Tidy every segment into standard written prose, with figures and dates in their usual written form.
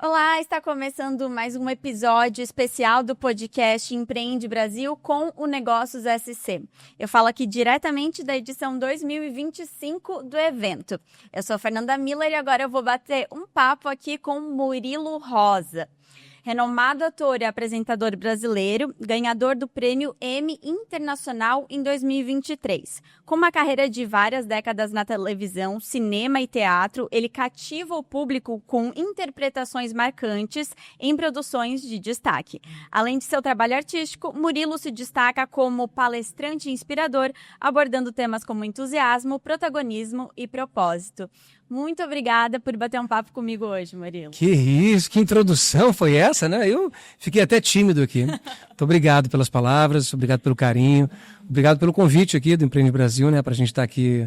Olá, está começando mais um episódio especial do podcast Empreende Brasil com o Negócios SC. Eu falo aqui diretamente da edição 2025 do evento. Eu sou a Fernanda Miller e agora eu vou bater um papo aqui com Murilo Rosa. Renomado ator e apresentador brasileiro, ganhador do Prêmio Emmy Internacional em 2023. Com uma carreira de várias décadas na televisão, cinema e teatro, ele cativa o público com interpretações marcantes em produções de destaque. Além de seu trabalho artístico, Murilo se destaca como palestrante inspirador, abordando temas como entusiasmo, protagonismo e propósito. Muito obrigada por bater um papo comigo hoje, Murilo. Que isso, que introdução foi essa, né? Eu fiquei até tímido aqui. Muito obrigado pelas palavras, obrigado pelo carinho, obrigado pelo convite aqui do Empreende Brasil, né? Para a gente estar aqui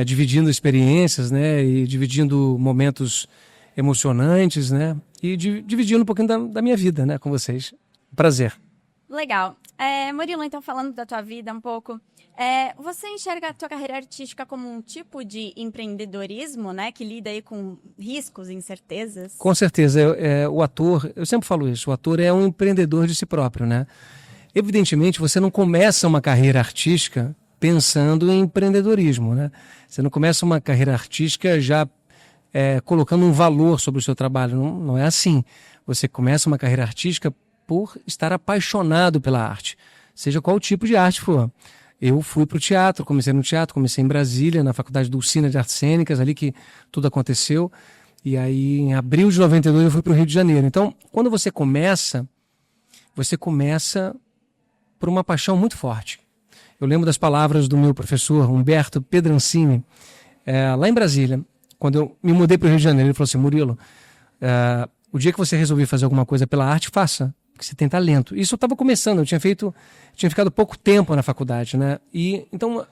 dividindo experiências, né? E dividindo momentos emocionantes, né? E dividindo um pouquinho da minha vida, né? Com vocês. Prazer. Legal. Murilo, então falando da tua vida um pouco, você enxerga a tua carreira artística como um tipo de empreendedorismo, né? Que lida aí com riscos e incertezas? Com certeza. O ator, eu sempre falo isso, o ator é um empreendedor de si próprio, né? Evidentemente, você não começa uma carreira artística pensando em empreendedorismo, né? Você não começa uma carreira artística já colocando um valor sobre o seu trabalho. Não é assim. Você começa uma carreira artística por estar apaixonado pela arte, seja qual tipo de arte for. Eu fui para o teatro, comecei no teatro, comecei em Brasília, na Faculdade Dulcina de Artes Cênicas, ali que tudo aconteceu. E aí, em abril de 92, eu fui para o Rio de Janeiro. Então, quando você começa por uma paixão muito forte. Eu lembro das palavras do meu professor, Humberto Pedrancini, lá em Brasília, quando eu me mudei para o Rio de Janeiro. Ele falou assim: Murilo, o dia que você resolver fazer alguma coisa pela arte, faça, porque você tem talento. Isso eu estava começando, eu tinha ficado pouco tempo na faculdade, né? E então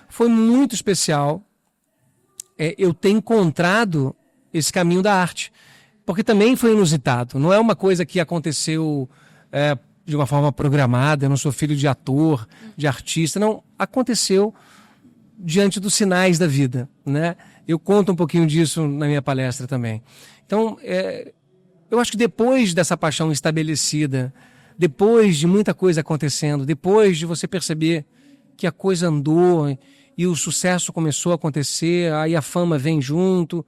foi muito especial eu ter encontrado esse caminho da arte, porque também foi inusitado. Não é uma coisa que aconteceu de uma forma programada. Eu não sou filho de ator, de artista, não. Aconteceu diante dos sinais da vida, né? Eu conto um pouquinho disso na minha palestra também. Então, eu acho que depois dessa paixão estabelecida, depois de muita coisa acontecendo, depois de você perceber que a coisa andou e o sucesso começou a acontecer, aí a fama vem junto,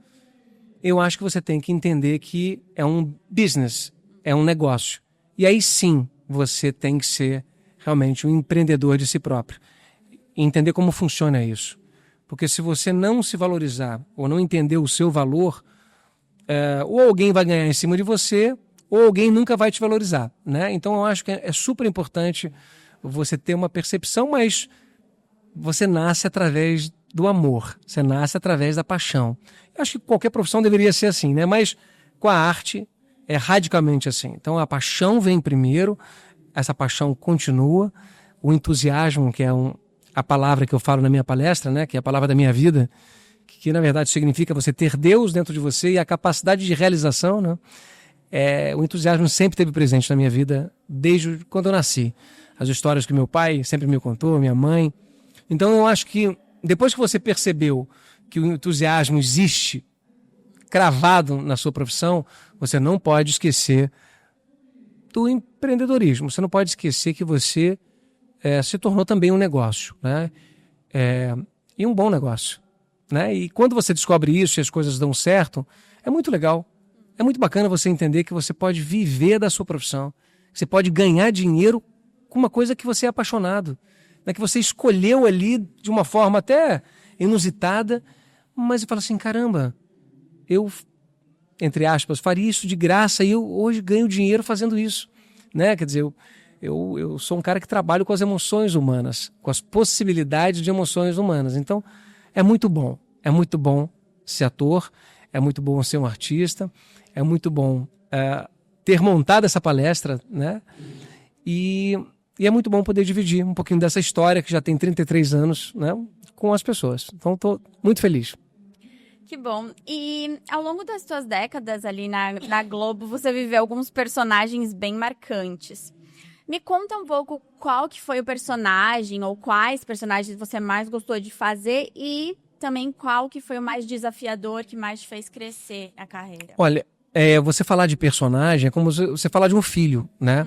eu acho que você tem que entender que é um business, é um negócio. E aí sim, você tem que ser realmente um empreendedor de si próprio. E entender como funciona isso. Porque se você não se valorizar ou não entender o seu valor, ou alguém vai ganhar em cima de você, ou alguém nunca vai te valorizar, né? Então eu acho que é super importante você ter uma percepção, mas você nasce através do amor, você nasce através da paixão. Eu acho que qualquer profissão deveria ser assim, né? Mas com a arte é radicalmente assim. Então a paixão vem primeiro, essa paixão continua, o entusiasmo, que é a palavra que eu falo na minha palestra, né? Que é a palavra da minha vida, que na verdade significa você ter Deus dentro de você e a capacidade de realização, né? O entusiasmo sempre esteve presente na minha vida desde quando eu nasci. As histórias que meu pai sempre me contou, minha mãe. Então eu acho que depois que você percebeu que o entusiasmo existe cravado na sua profissão, você não pode esquecer do empreendedorismo. Você não pode esquecer que você se tornou também um negócio, né? E um bom negócio, né? E quando você descobre isso e as coisas dão certo, é muito legal. É muito bacana você entender que você pode viver da sua profissão, que você pode ganhar dinheiro com uma coisa que você é apaixonado, né? Que você escolheu ali de uma forma até inusitada, mas você fala assim: caramba, eu, entre aspas, faria isso de graça e eu hoje ganho dinheiro fazendo isso, né? Quer dizer, eu sou um cara que trabalho com as emoções humanas, com as possibilidades de emoções humanas. Então, é muito bom ser ator, é muito bom ser um artista, é muito bom ter montado essa palestra, né? E é muito bom poder dividir um pouquinho dessa história que já tem 33 anos, né, com as pessoas. Então, estou muito feliz. Que bom. E ao longo das tuas décadas ali na Globo, você viveu alguns personagens bem marcantes. Me conta um pouco qual que foi o personagem ou quais personagens você mais gostou de fazer e também qual que foi o mais desafiador, que mais te fez crescer a carreira. Olha, você falar de personagem é como você falar de um filho, né?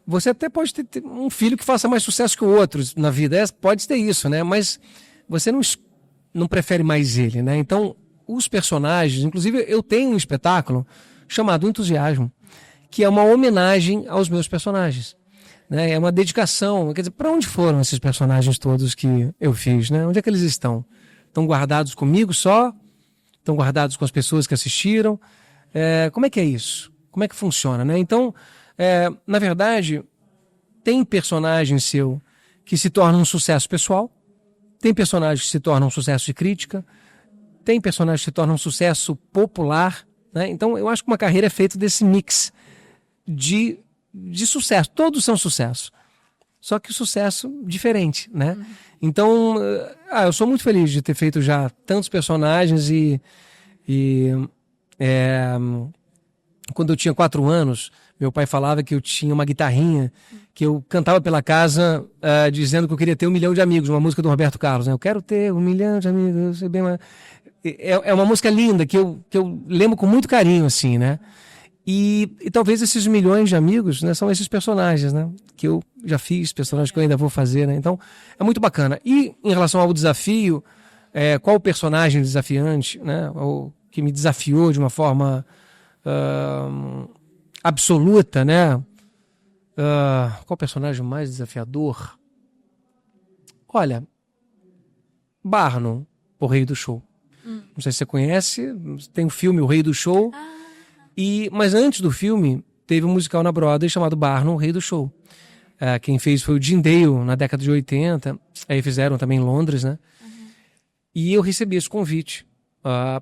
Você até pode ter um filho que faça mais sucesso que o outro na vida, pode ter isso, né? Mas você não prefere mais ele, né? Então, os personagens, inclusive eu tenho um espetáculo chamado Entusiasmo, que é uma homenagem aos meus personagens, né? É uma dedicação, quer dizer, para onde foram esses personagens todos que eu fiz, né? Onde é que eles estão? Estão guardados comigo só? Estão guardados com as pessoas que assistiram? Como é que é isso? Como é que funciona, né? Então, na verdade, tem personagem seu que se torna um sucesso pessoal, tem personagem que se torna um sucesso de crítica, tem personagem que se torna um sucesso popular, né? Então, eu acho que uma carreira é feita desse mix de sucesso. Todos são sucesso, só que sucesso diferente, né? Então, eu sou muito feliz de ter feito já tantos personagens quando eu tinha 4 anos, meu pai falava que eu tinha uma guitarrinha que eu cantava pela casa dizendo que eu queria ter 1 milhão de amigos, uma música do Roberto Carlos, né? Eu quero ter 1 milhão de amigos, sei bem, é uma música linda que eu lembro com muito carinho, assim, né? E talvez esses milhões de amigos, né, são esses personagens, né? Que eu já fiz, personagens que eu ainda vou fazer, né? Então, é muito bacana. E em relação ao desafio, qual o personagem desafiante, né? Ou que me desafiou de uma forma absoluta, né? Qual personagem mais desafiador? Olha, Barnum, o Rei do Show. Não sei se você conhece, tem um filme O Rei do Show. Mas antes do filme, teve um musical na Broadway chamado Barnum, o Rei do Show. Quem fez foi o Jim Dale, na década de 80. Aí fizeram também em Londres, né? E eu recebi esse convite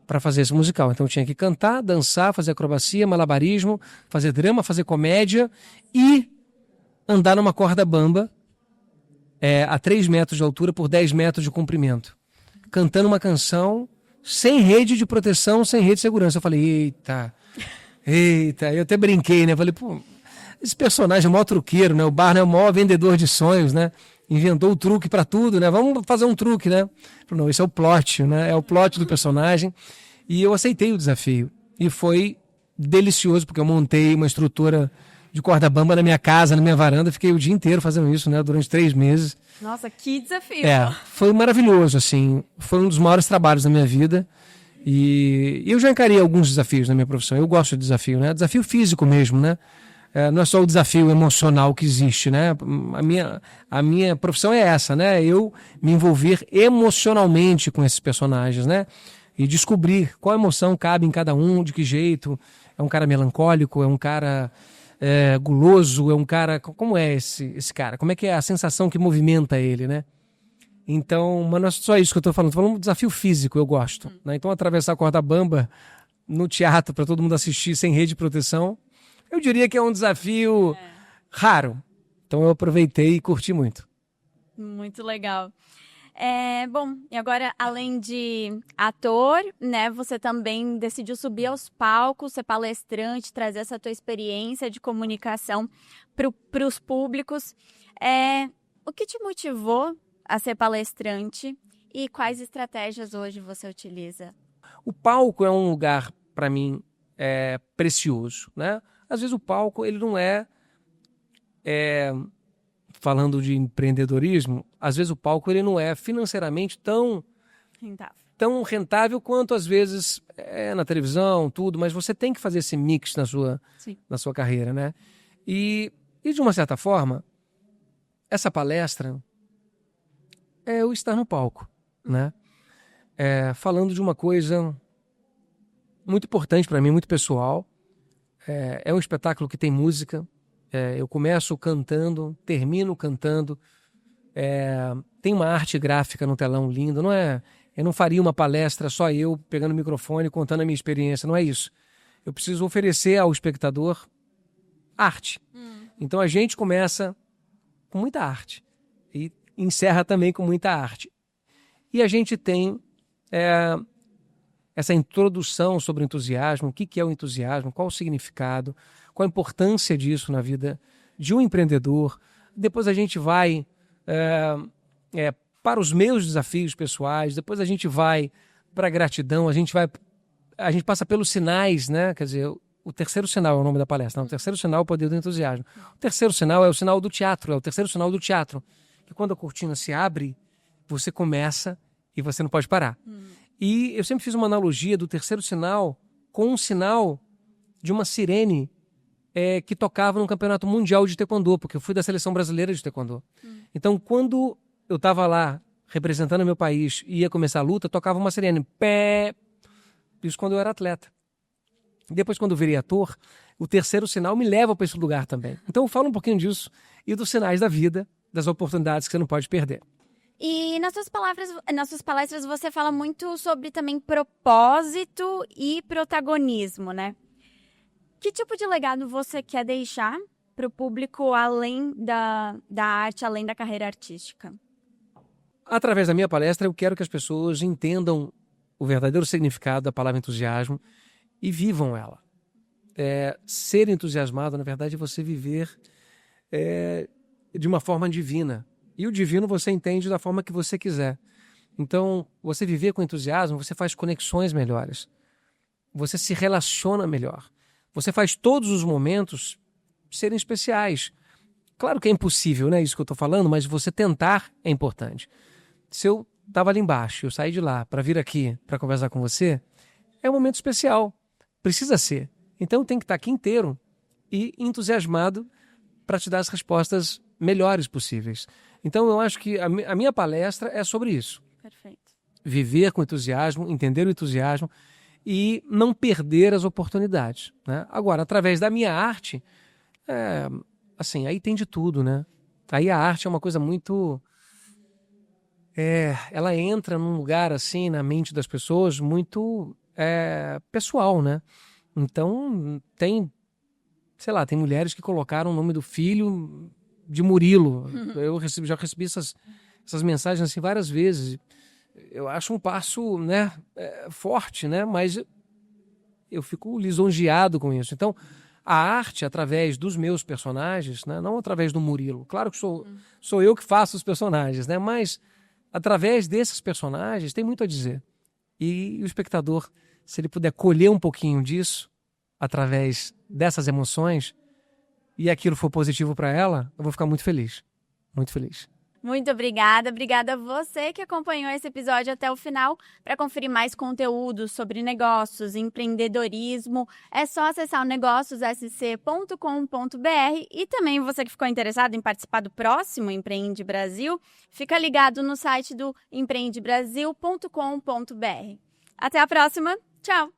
para fazer esse musical. Então eu tinha que cantar, dançar, fazer acrobacia, malabarismo, fazer drama, fazer comédia e andar numa corda bamba a 3 metros de altura por 10 metros de comprimento. Cantando uma canção sem rede de proteção, sem rede de segurança. Eu falei, eita, eu até brinquei, né? Falei, pô, esse personagem é o maior truqueiro, né? O Barnum é o maior vendedor de sonhos, né? Inventou o truque para tudo, né? Vamos fazer um truque, né? Falei, não, esse é o plot, né? É o plot do personagem. E eu aceitei o desafio. E foi delicioso, porque eu montei uma estrutura de corda bamba na minha casa, na minha varanda. Fiquei o dia inteiro fazendo isso, né? Durante 3 meses. Nossa, que desafio! Foi maravilhoso, assim. Foi um dos maiores trabalhos da minha vida. E eu já encarei alguns desafios na minha profissão. Eu gosto de desafio, né? Desafio físico mesmo, né? Não é só o desafio emocional que existe, né? A minha profissão é essa, né? Eu me envolver emocionalmente com esses personagens, né? E descobrir qual emoção cabe em cada um, de que jeito. É um cara melancólico, é um cara guloso, é um cara... Como é esse cara? Como é que é a sensação que movimenta ele, né? Então, mas não é só isso que eu estou falando. Estou falando de um desafio físico, eu gosto. Né? Então, atravessar a corda bamba no teatro para todo mundo assistir sem rede de proteção, eu diria que é um desafio raro. Então, eu aproveitei e curti muito. Muito legal. Bom, e agora, além de ator, né, você também decidiu subir aos palcos, ser palestrante, trazer essa tua experiência de comunicação para os públicos. O que te motivou a ser palestrante e quais estratégias hoje você utiliza? O palco é um lugar, para mim, precioso, né? Às vezes o palco, ele não falando de empreendedorismo, às vezes o palco ele não é financeiramente tão rentável quanto às vezes na televisão, tudo, mas você tem que fazer esse mix na sua carreira, né? E de uma certa forma, essa palestra é eu estar no palco, né? Falando de uma coisa muito importante para mim, muito pessoal. É um espetáculo que tem música. Eu começo cantando, termino cantando. Tem uma arte gráfica no telão linda. Eu não faria uma palestra só eu pegando o microfone contando a minha experiência. Não é isso. Eu preciso oferecer ao espectador arte. Então a gente começa com muita arte e encerra também com muita arte. E a gente tem essa introdução sobre o entusiasmo, o que é o entusiasmo, qual o significado, qual a importância disso na vida de um empreendedor. Depois a gente vai para os meus desafios pessoais, depois a gente vai para a gratidão, a gente passa pelos sinais, né? Quer dizer, O terceiro sinal é o nome da palestra. Não, o terceiro sinal é o poder do entusiasmo. O terceiro sinal é o sinal do teatro. É o terceiro sinal do teatro. Que quando a cortina se abre, você começa e você não pode parar. E eu sempre fiz uma analogia do terceiro sinal com um sinal de uma sirene que tocava no Campeonato Mundial de Taekwondo, porque eu fui da seleção brasileira de Taekwondo. Então, quando eu estava lá representando meu país e ia começar a luta, tocava uma sirene. Pé. Isso quando eu era atleta. Depois, quando eu virei ator, o terceiro sinal me leva para esse lugar também. Então, eu falo um pouquinho disso e dos sinais da vida, das oportunidades que você não pode perder. E nas suas palestras você fala muito sobre também propósito e protagonismo, né? Que tipo de legado você quer deixar para o público além da arte, além da carreira artística? Através da minha palestra, eu quero que as pessoas entendam o verdadeiro significado da palavra entusiasmo e vivam ela. Ser entusiasmado, na verdade, é você viver de uma forma divina. E o divino você entende da forma que você quiser. Então, você viver com entusiasmo, você faz conexões melhores. Você se relaciona melhor. Você faz todos os momentos serem especiais. Claro que é impossível, né? Isso que eu estou falando, mas você tentar é importante. Se eu estava ali embaixo, eu saí de lá para vir aqui para conversar com você, é um momento especial. Precisa ser. Então, eu tenho que estar aqui inteiro e entusiasmado para te dar as respostas melhores possíveis. Então, eu acho que a minha palestra é sobre isso. Perfeito. Viver com entusiasmo, entender o entusiasmo e não perder as oportunidades, né? Agora, através da minha arte, assim, aí tem de tudo, né? Aí a arte é uma coisa muito... ela entra num lugar, assim, na mente das pessoas muito pessoal, né? Então, tem mulheres que colocaram o nome do filho de Murilo. Eu já recebi essas mensagens assim várias vezes. Eu acho um passo, né, forte, né? Mas eu fico lisonjeado com isso. Então, a arte, através dos meus personagens, né, não através do Murilo. Claro que sou eu que faço os personagens, né? Mas através desses personagens tem muito a dizer. E o espectador, se ele puder colher um pouquinho disso, através dessas emoções, e aquilo for positivo para ela, eu vou ficar muito feliz. Muito feliz. Muito obrigada. Obrigada a você que acompanhou esse episódio até o final. Para conferir mais conteúdo sobre negócios, empreendedorismo, é só acessar o negóciossc.com.br e também você que ficou interessado em participar do próximo Empreende Brasil, fica ligado no site do empreendebrasil.com.br. Até a próxima. Tchau!